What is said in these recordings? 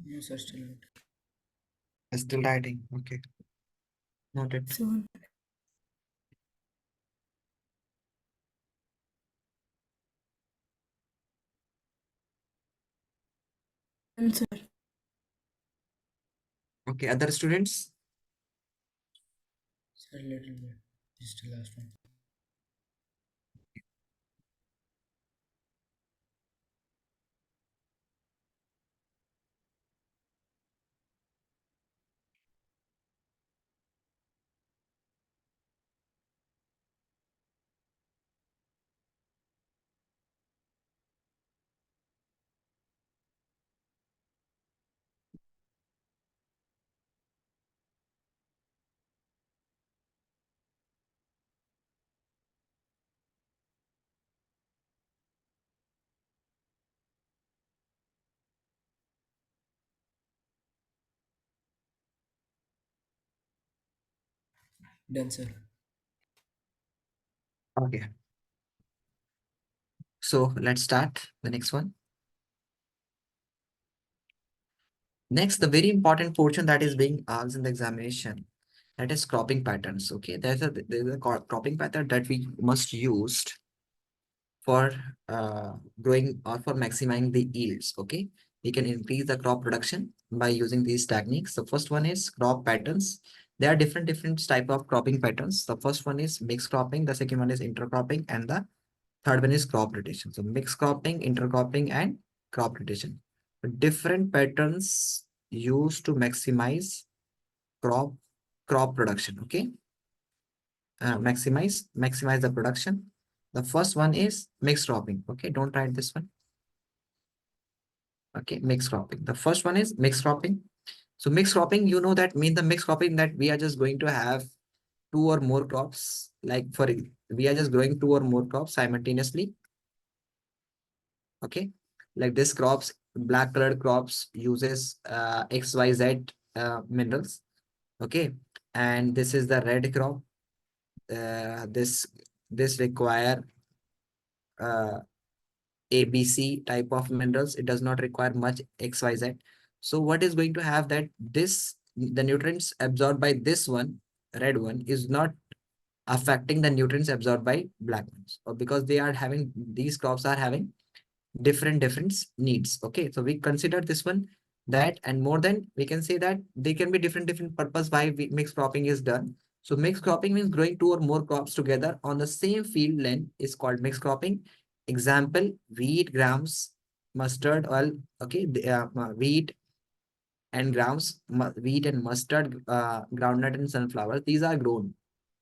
No, sir, still not. Still writing. Okay. Noted. Seven. Answer. Okay. Other students? Sir, little bit. Just the last one. Done, sir. Okay. So let's start the next one. Next, the very important portion that is being asked in the examination, that is cropping patterns. Okay, there's a cropping pattern that we must use for growing or for maximizing the yields. Okay, we can increase the crop production by using these techniques. The first one is crop patterns. There are different type of cropping patterns. The first one is mixed cropping. The second one is intercropping, and the third one is crop rotation. So mixed cropping, intercropping, and crop rotation. Different patterns used to maximize crop crop production. Okay, maximize the production. The first one is mixed cropping. Okay, don't write this one. Okay, mixed cropping. The first one is mixed cropping. So mixed cropping, you know that mean the mixed cropping that we are just going to have two or more crops. Like we are just growing two or more crops simultaneously. Okay, like this crops, black colored crops uses XYZ minerals. Okay, and this is the red crop. This require uh, ABC type of minerals. It does not require much XYZ. So what is going to have that the nutrients absorbed by this one, red one, is not affecting the nutrients absorbed by black ones, or because these crops are having different needs. Okay, so we consider this one, that, and more than we can say that they can be different purpose why mixed cropping is done. So mixed cropping means growing two or more crops together on the same field length is called mixed cropping. Example: wheat, grams, mustard oil. Okay, wheat and wheat and mustard, groundnut and sunflower, these are grown.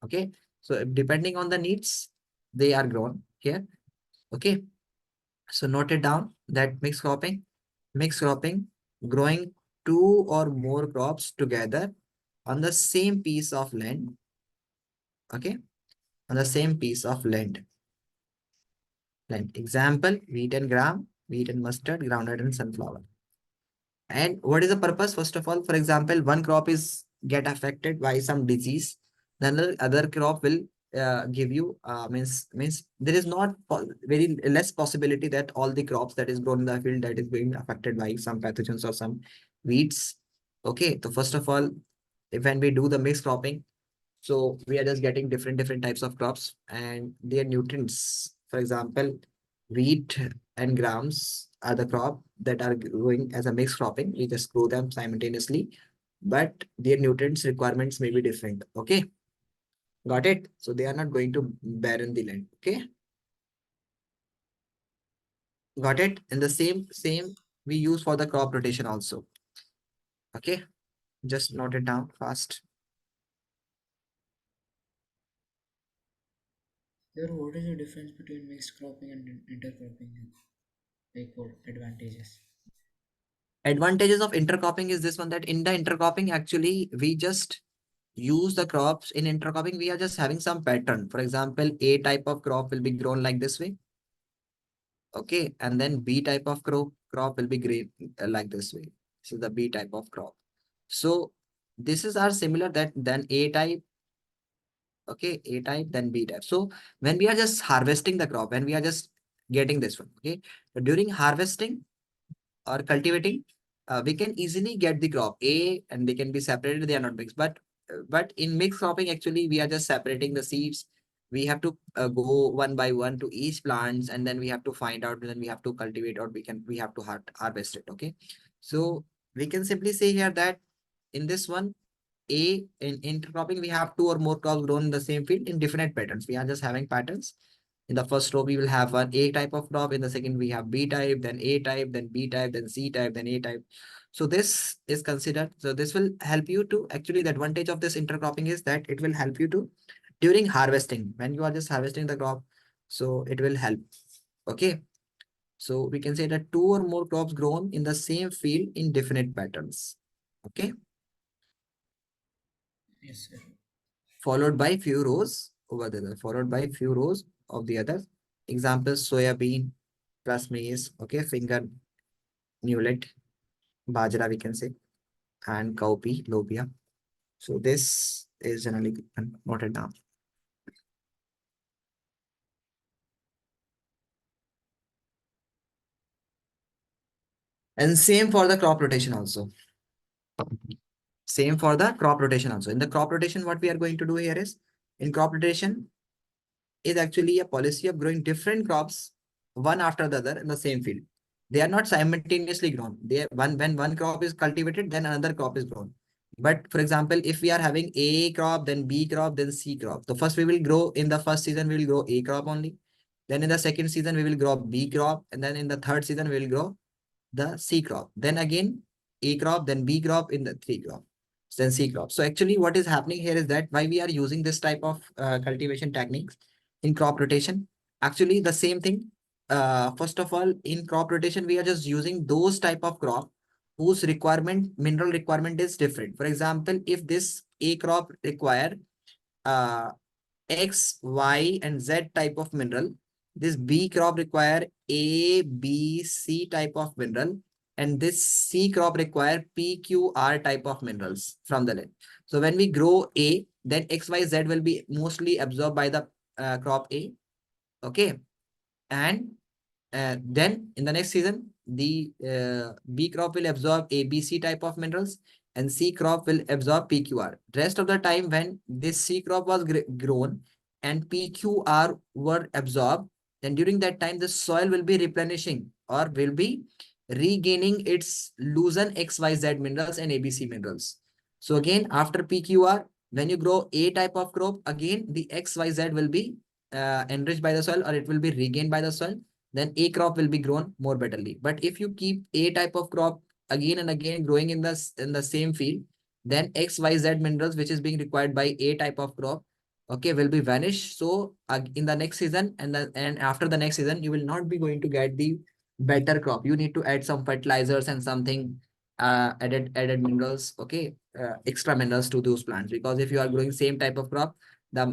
Okay, so depending on the needs, they are grown here. Okay, so note it down that mixed cropping, growing two or more crops together on the same piece of land. Okay, on the same piece of land. Example: wheat and mustard, groundnut and sunflower. And what is the purpose? First of all, for example, one crop is get affected by some disease, then the other crop will give you means there is not very less possibility that all the crops that is grown in the field that is being affected by some pathogens or some weeds. Okay, so first of all, when we do the mixed cropping, so we are just getting different types of crops and their nutrients. For example, wheat and grams are the crop that are growing as a mixed cropping. We just grow them simultaneously, but their nutrients requirements may be different. Okay, got it? So they are not going to barren the land. Okay, got it? And the same we use for the crop rotation also. Okay, just note it down fast. Sir, what is the difference between mixed cropping and intercropping? Like what advantages? Advantages of intercropping is this one, that in the intercropping actually we just use the crops. In intercropping we are just having some pattern. For example, A type of crop will be grown like this way. Okay, and then B type of crop will be grown like this way. This is the B type of crop. So this is are similar that then A type. Okay, A type, then B type. So when we are just harvesting the crop, when we are just getting this one, okay, so during harvesting or cultivating, we can easily get the crop A and they can be separated, they are not mixed. But in mixed cropping, actually, we are just separating the seeds. We have to go one by one to each plants, and then we have to find out, and then we have to cultivate, or we have to harvest it. Okay. So we can simply say here that in this one, A in intercropping, we have two or more crops grown in the same field in different patterns. We are just having patterns. In the first row, we will have one A type of crop. In the second, we have B type, then A type, then B type, then C type, then A type. So this is considered. So this will help you to actually, the advantage of this intercropping is that it will help you to during harvesting, when you are just harvesting the crop. So it will help. Okay. So we can say that two or more crops grown in the same field in different patterns. Okay. Yes, sir. Followed by few rows over there, followed by few rows of the others. Examples, soya bean plus maize, okay, finger millet, bajra we can say, and cowpea, lobia. So this is generally noted down. And same for the crop rotation also. Same for the crop rotation also. In the crop rotation, what we are going to do here is, in crop rotation, is actually a policy of growing different crops one after the other in the same field. They are not simultaneously grown. They are when one crop is cultivated, then another crop is grown. But for example, if we are having A crop, then B crop, then C crop. So first we will grow in the first season, we will grow A crop only. Then in the second season, we will grow B crop. And then in the third season, we will grow the C crop. Then again, A crop, then B crop in the three crop, then C crop. So actually what is happening here is that why we are using this type of cultivation techniques in crop rotation. Actually, the same thing. First of all, in crop rotation, we are just using those type of crop whose mineral requirement is different. For example, if this A crop require uh, X, Y, and Z type of mineral. This B crop require A, B, C type of mineral. And this C crop require P, Q, R type of minerals from the land. So when we grow A, then X, Y, Z will be mostly absorbed by the crop A. Okay. And then in the next season, the B crop will absorb ABC type of minerals and C crop will absorb PQR. Rest of the time when this C crop was grown and PQR were absorbed, then during that time the soil will be replenishing or will be regaining its loosened XYZ minerals and ABC minerals. So again, after PQR, when you grow A type of crop, again the XYZ will be enriched by the soil or it will be regained by the soil, then A crop will be grown more betterly. But if you keep A type of crop again and again growing in the same field, then XYZ minerals which is being required by A type of crop, okay, will be vanished. So in the next season and after the next season, you will not be going to get the better crop. You need to add some fertilizers and something added minerals, okay, extra minerals to those plants, because if you are growing same type of crop, the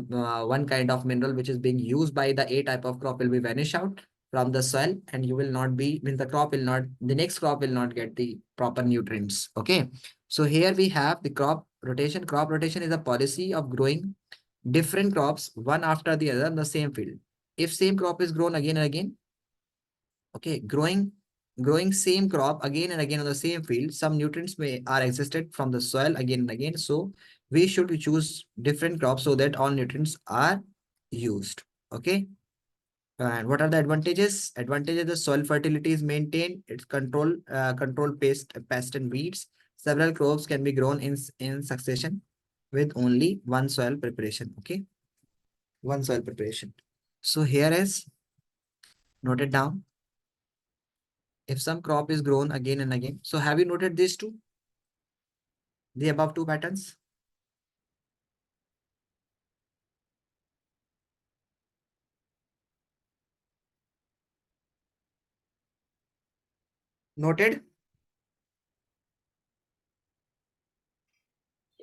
one kind of mineral which is being used by the A type of crop will be vanish out from the soil, and you will not be, means the next crop will not get the proper nutrients. Okay. So here we have the crop rotation. Crop rotation is a policy of growing different crops one after the other in the same field. If same crop is grown again and again, okay, growing same crop again and again on the same field, some nutrients may are existed from the soil again and again. So we should choose different crops so that all nutrients are used. Okay. And what are the advantages? Advantages: the soil fertility is maintained. It's control pest and weeds. Several crops can be grown in succession with only one soil preparation. Okay, one soil preparation. So here is noted down. If some crop is grown again and again. So have you noted these two, the above two patterns? Noted.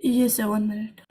Yes, sir, 1 minute.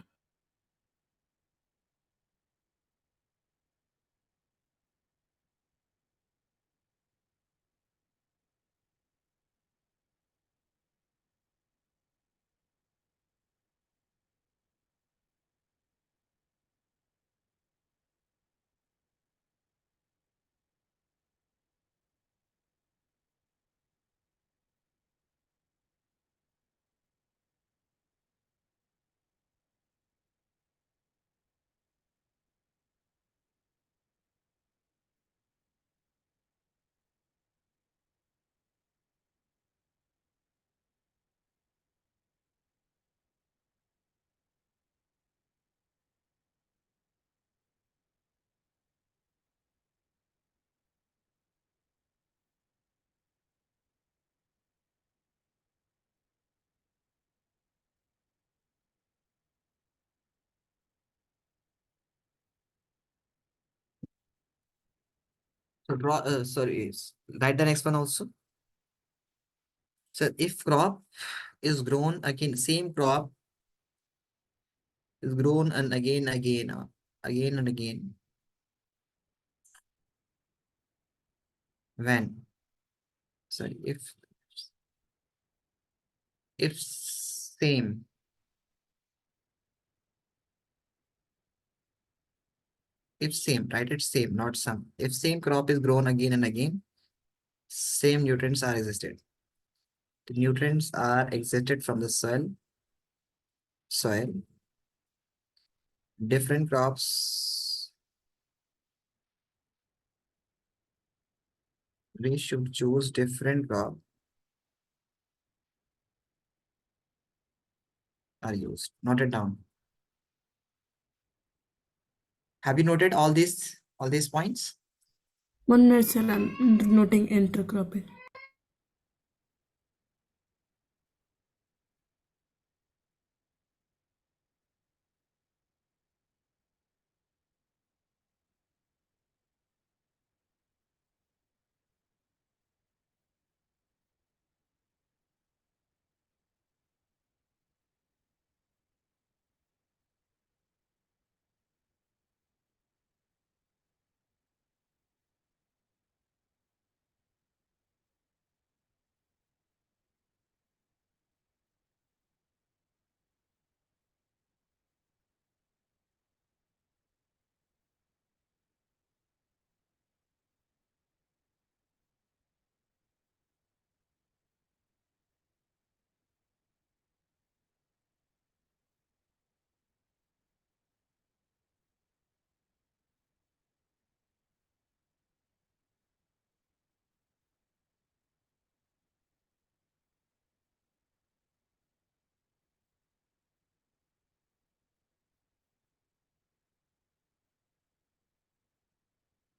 So draw, write the next one also. So if crop is grown again, same crop is grown and again and again. When? Sorry, if same, if same, right? It's same, not some. If same crop is grown again and again, same nutrients are existed. The nutrients are extracted from the soil. Different crops, we should choose different crop are used. Note it down. Have you noted all these points? 1 minute, sir. I'm noting intercropping.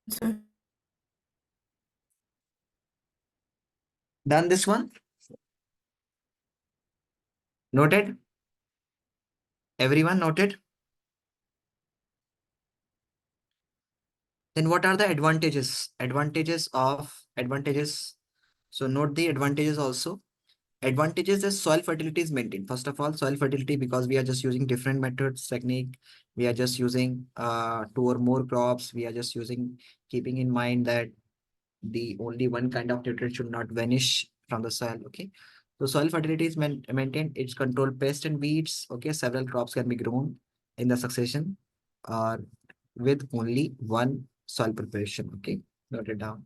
Sir. Done this one? Noted? Everyone noted? Then what are the advantages? Advantages. So note the advantages also. Advantages is soil fertility is maintained. First of all, soil fertility, because we are just using different methods, technique. We are just using two or more crops. We are just using, keeping in mind that the only one kind of nutrient should not vanish from the soil. Okay. So soil fertility is maintained. It's control pests and weeds. Okay. Several crops can be grown in the succession or with only one soil preparation. Okay. Note it down.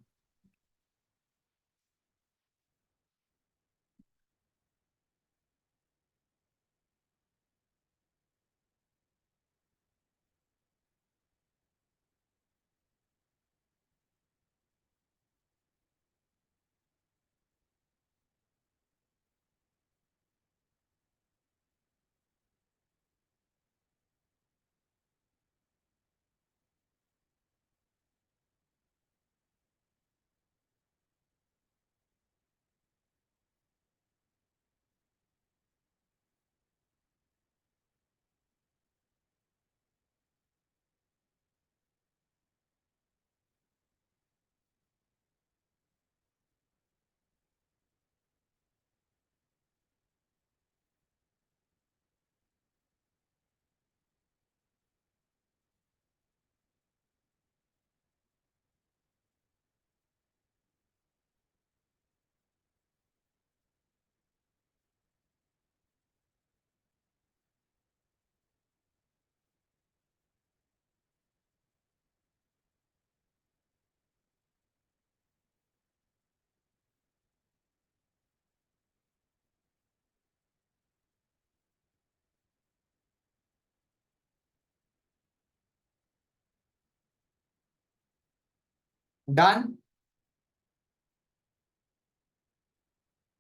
Done.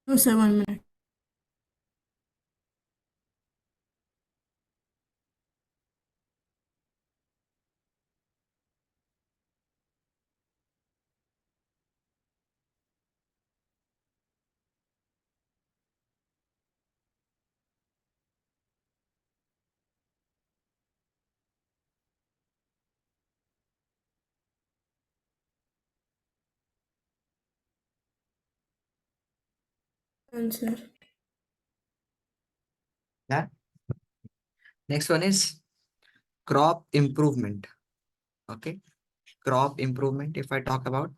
No, sir. 1 minute. Answer. Yeah. Next one is crop improvement. Okay. Crop improvement, if I talk about.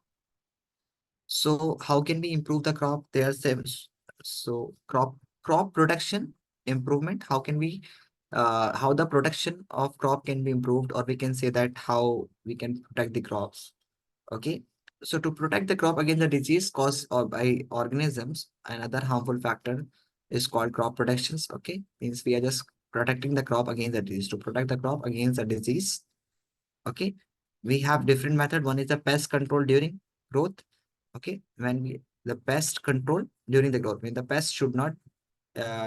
So how can we improve the crop? There are seven. So crop production improvement. How can we how the production of crop can be improved, or we can say that how we can protect the crops. Okay. So to protect the crop against the disease caused or by organisms, another harmful factor is called crop protections. Okay. Means we are just protecting the crop against the disease. To protect the crop against the disease, okay, we have different method. One is the pest control during growth. Okay, the pest control during the growth, when the pest should not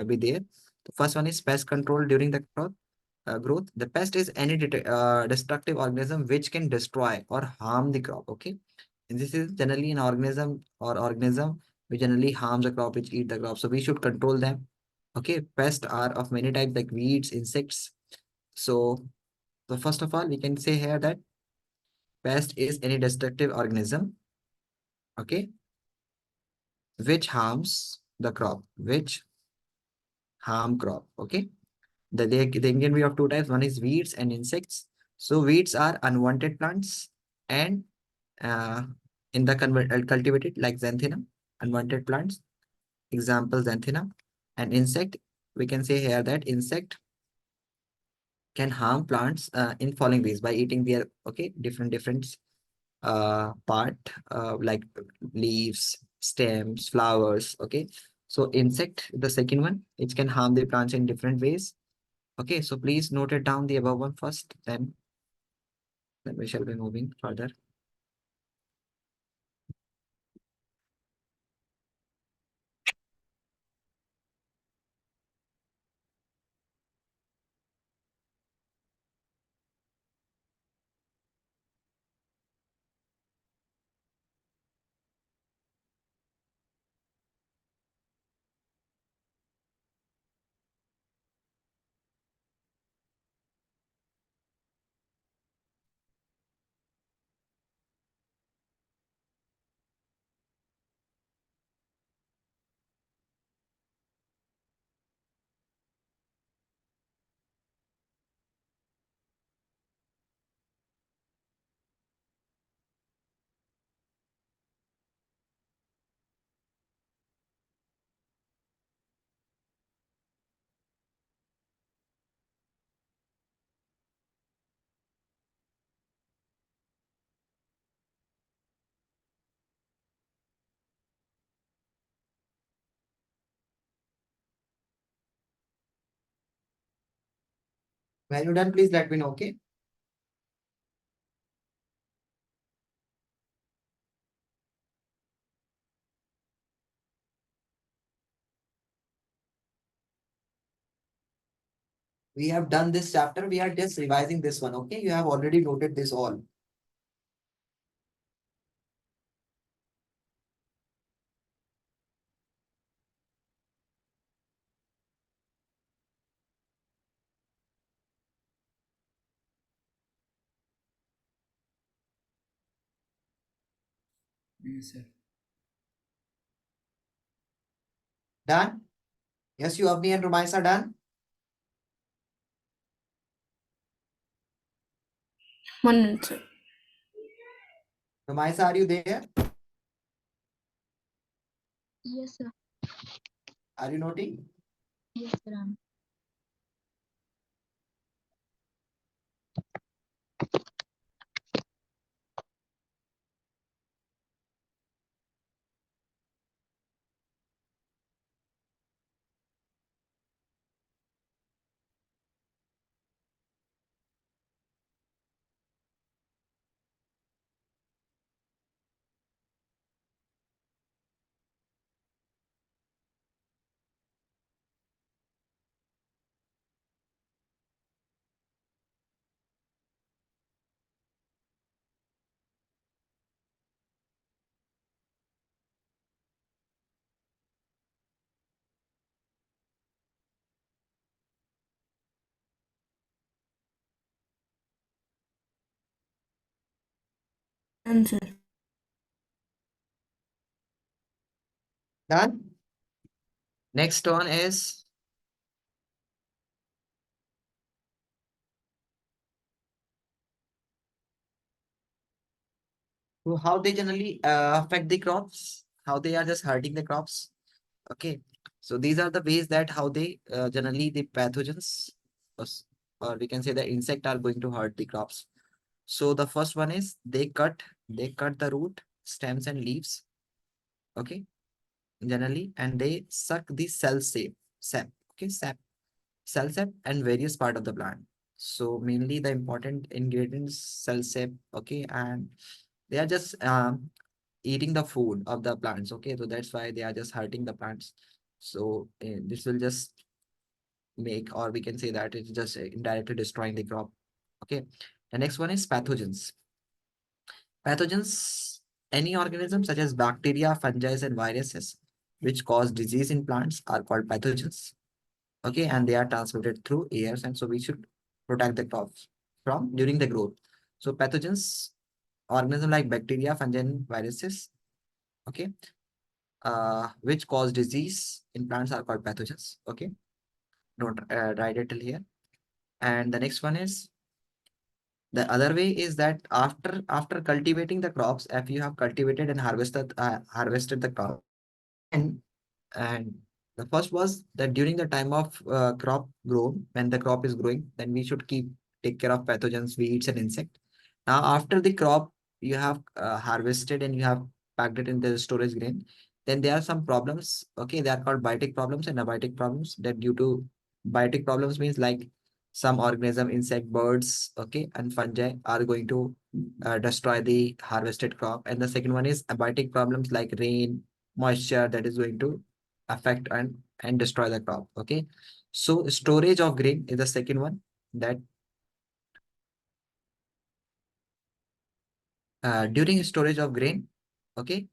be there. The first one is pest control during the growth. The pest is any destructive organism which can destroy or harm the crop. Okay, and this is generally an organism which generally harms the crop, which eat the crop. So we should control them. Okay, pests are of many types like weeds, insects. So, so first of all, we can say here that pest is any destructive organism, okay, which harms the crop, which harm crop, okay. They can be of two types. One is weeds and insects. So weeds are unwanted plants and uh, in the cultivated like xanthina, unwanted plants, example xanthina. And insect, we can say here that insect can harm plants in following ways by eating their, okay, different part like leaves, stems, flowers. Okay, so insect, the second one, it can harm the plants in different ways. Okay, so please note it down the above one first, then we shall be moving further. When you're done, please let me know. Okay, we have done this chapter, we are just revising this one. Okay, you have already noted this all. Yes, sir. Done. Yes, you, Avni and Rumais are done. One minute, sir. Rumais, are you there? Yes, sir. Are you noting? Yes, sir. Answer. Done. Next one is how they generally affect the crops, how they are just hurting the crops. Okay, so these are the ways that how they generally the pathogens or or we can say the insect are going to hurt the crops. So the first one is they cut the root, stems and leaves. Okay, generally, and they suck the sap. Okay, cell sap and various part of the plant. So mainly the important ingredients cell sap. Okay, and they are just eating the food of the plants. Okay, so that's why they are just hurting the plants. So this will just make, or we can say that it's just indirectly destroying the crop. Okay, the next one is pathogens. Pathogens, any organism such as bacteria, fungi, and viruses which cause disease in plants are called pathogens. Okay, and they are transmitted through airs, and so we should protect the crops from during the growth. So pathogens, organism like bacteria, fungi, and viruses, okay, which cause disease in plants are called pathogens. Okay, don't write it till here. And the next one is the other way is that after cultivating the crops, if you have cultivated and harvested the crop, then and the first was that during the time of crop grown, when the crop is growing, then we should take care of pathogens, weeds, and insect. Now, after the crop you have harvested and you have packed it in the storage grain, then there are some problems. Okay, they are called biotic problems and abiotic problems. That due to biotic problems means like some organism, insect, birds, okay, and fungi are going to destroy the harvested crop. And the second one is abiotic problems like rain, moisture that is going to affect and destroy the crop. Okay, so storage of grain is the second one, that during storage of grain, okay,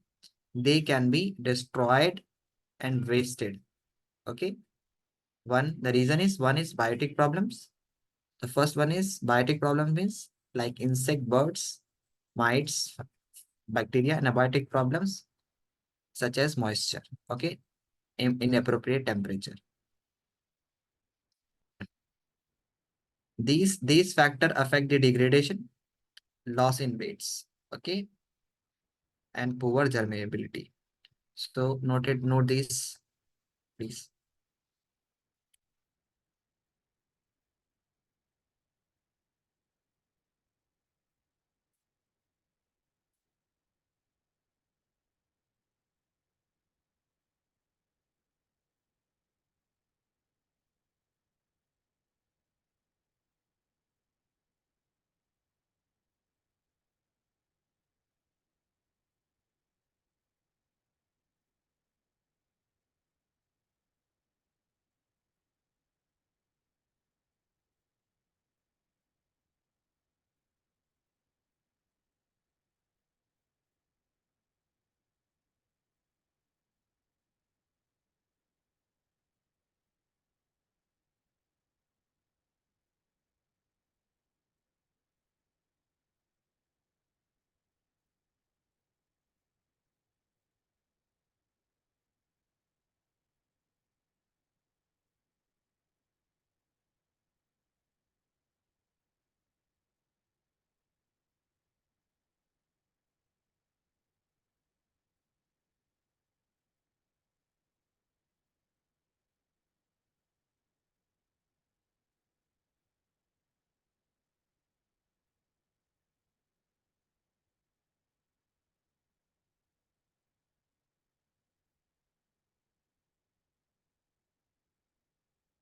they can be destroyed and wasted. Okay, the reason is one is biotic problems. The first one is biotic problem means like insect, birds, mites, bacteria, and abiotic problems such as moisture. Okay, inappropriate temperature. These factor affect the degradation, loss in weights, okay, and poor germinability. So note these, please.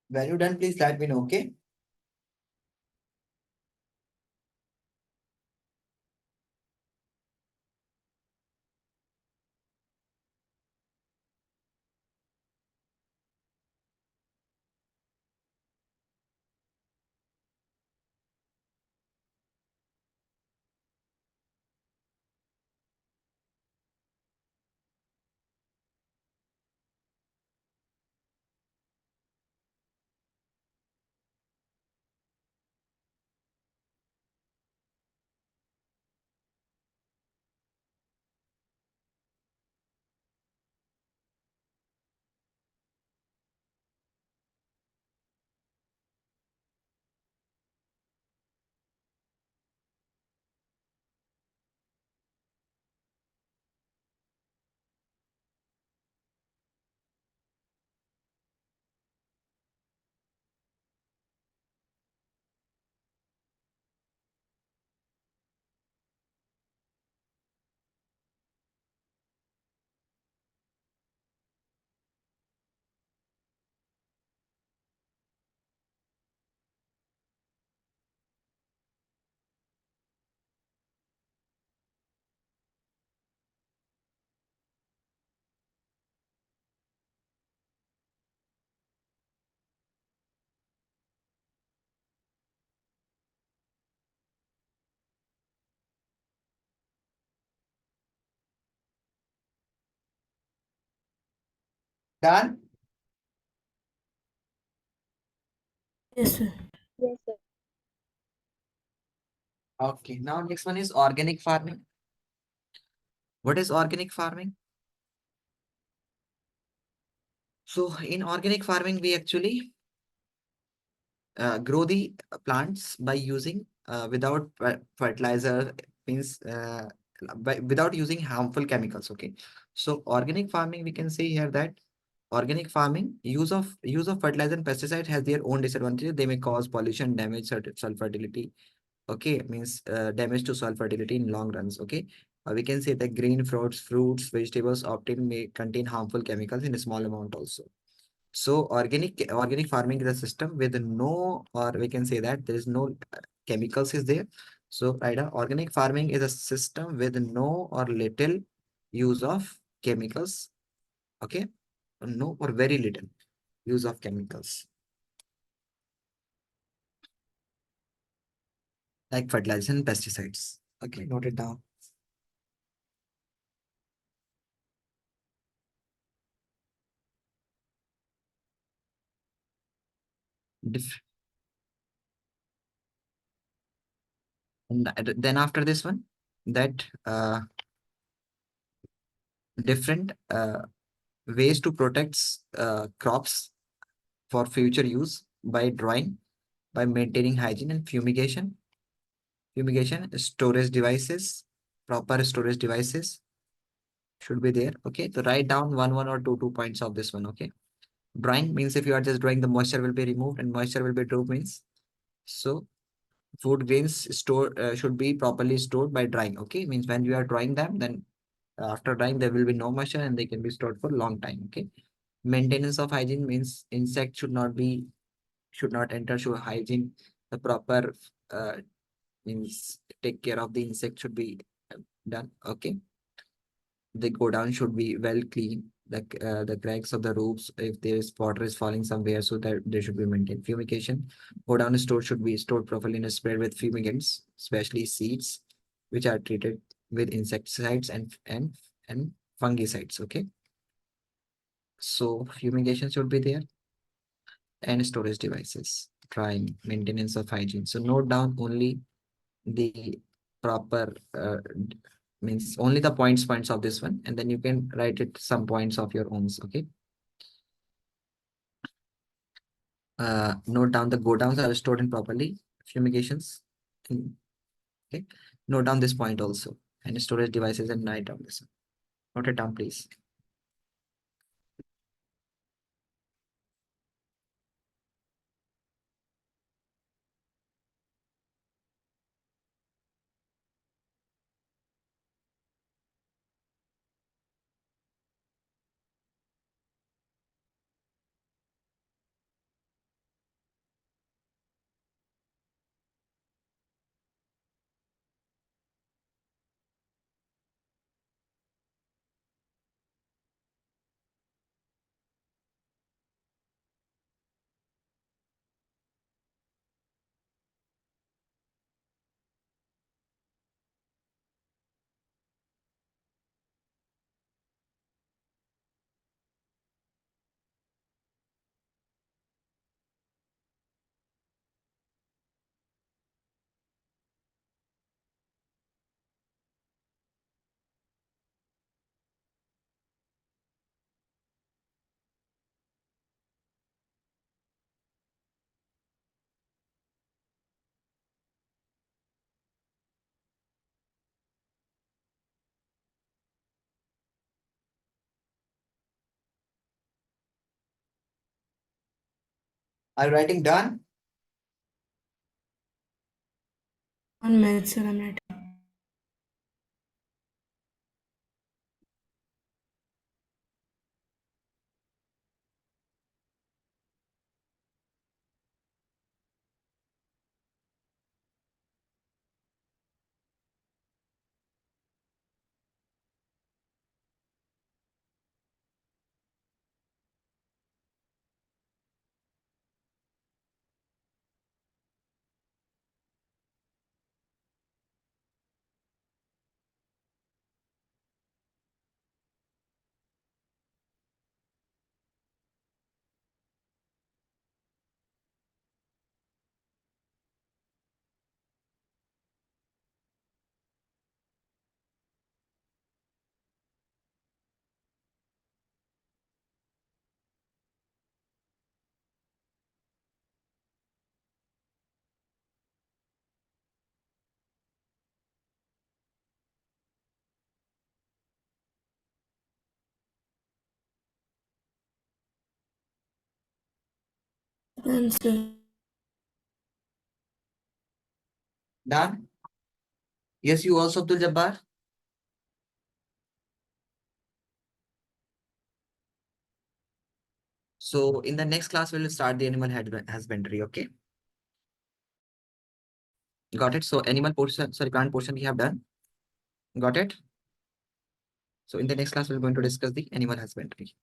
When you're done, please let me know. Okay. Done? Yes, sir. Yes, sir. Okay, now next one is organic farming. What is organic farming? So in organic farming, we actually grow the plants by using without fertilizer, means without using harmful chemicals. Okay, so organic farming, we can say here that organic farming use of fertilizer and pesticide has their own disadvantages. They may cause pollution, damage soil fertility. Okay, means damage to soil fertility in long runs. Okay, we can say that green fruits, vegetables often may contain harmful chemicals in a small amount also. So organic farming is a system with no, or we can say that there is no chemicals is there. So right now, organic farming is a system with no or little use of chemicals. Okay, no or very little use of chemicals like fertilizers and pesticides. Okay, note it down. Dif- and then after this one, that different ways to protect crops for future use by drying, by maintaining hygiene and fumigation, storage devices, proper storage devices should be there. Okay, so write down one or two points of this one. Okay, drying means if you are just drying, the moisture will be removed and moisture will be removed means, so food grains store should be properly stored by drying. Okay, means when you are drying them, then after drying there will be no moisture and they can be stored for a long time. Okay, maintenance of hygiene means insect should not enter. Should hygiene, the proper means take care of the insect should be done. Okay, the godown should be well clean. The cracks of the roofs, if there is water is falling somewhere, so that they should be maintained. Fumigation, godown store should be stored properly and spread with fumigants, especially seeds which are treated with insecticides and fungicides. Okay, so fumigation should be there, and storage devices, drying, maintenance of hygiene. So note down only the proper means only the points of this one, and then you can write it some points of your own. Okay, note down the go downs are stored in properly, fumigations. Okay, note down this point also, and storage devices, and write down this one. Note it down, please. Are you writing done? 1 minute, sir. I'm writing. Done, sir. Done? Yes, you also, Abdul Jabbar? So in the next class, we'll start the animal husbandry, okay? Got it? So animal portion, sorry, plant portion we have done. Got it? So in the next class, we're going to discuss the animal husbandry.